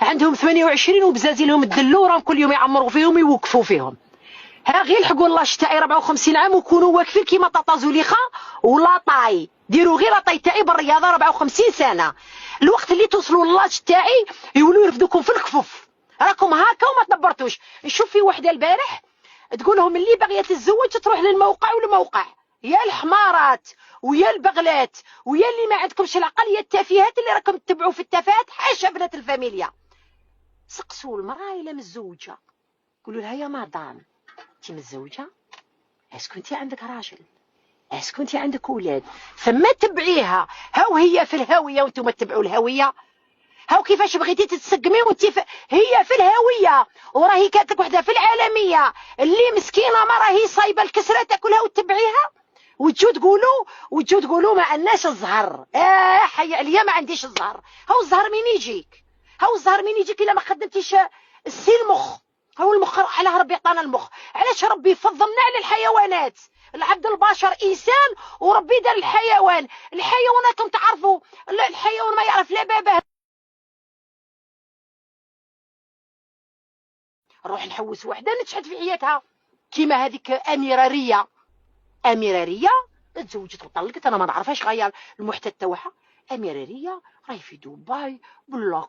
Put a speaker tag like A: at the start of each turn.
A: عندهم 28 وبزازينهم الدلو، راهم كل يوم يعمروا فيهم ويوقفوا فيهم. ها غير لحقوا الله الشتائي 54 عام وكونوا واقفين كيما طاطا زوليخه ولا طاي، ديروا غير طاي تاعي بالرياضه 54 سنه. الوقت اللي توصلوا لله الشتائي يولوا يرفدوكم في الكفوف، راكم هاكا وما تدبرتوش. نشوف في وحده البارح تقول لهم اللي باغيه تتزوج تروح للموقع والموقع، يا الحمارات ويا البغلات ويا اللي ما عندكمش العقل، يا التافهات اللي راكم تتبعوا في التفاهات. حاشا بنات الفاميليا، سقسوا المراه الا متزوجه، قولوا لها يا مدام انت متزوجه؟ اسكو انت عندك راجل؟ اسكو انت عندك اولاد؟ ثم تبعيها. هاو هي في الهاويه وانتم تتبعوا الهاويه. هاو كيفاش بغيتي تتسقمي وانت هي في الهاويه، وراهي كانت لك وحده في العالميه اللي مسكينه ما راهي صايبه الكسره تاكلها وتبعيها، وتجوا تقولوا ما عندناش الزهر. حي عليا ما عنديش الزهر. هاو الزهر مين يجيك؟ هاو الزهر مين يجيك الا ما خدمتيش السي المخ؟ هو المخ علاه ربي عطانا المخ. علاش ربي فضلنا على الحيوانات؟ العبد البشر انسان وربي دار الحيوان. الحيوانات تعرفوا الحيوان ما يعرف لا باباه. نروح نحوس وحده نتشحد في حياتها كيما هذيك اميره ريا. اميره ريا تزوجت وطلقت، انا ما نعرفهاش غير المحتوى تاعها. اميره ريا راهي في دبي بالله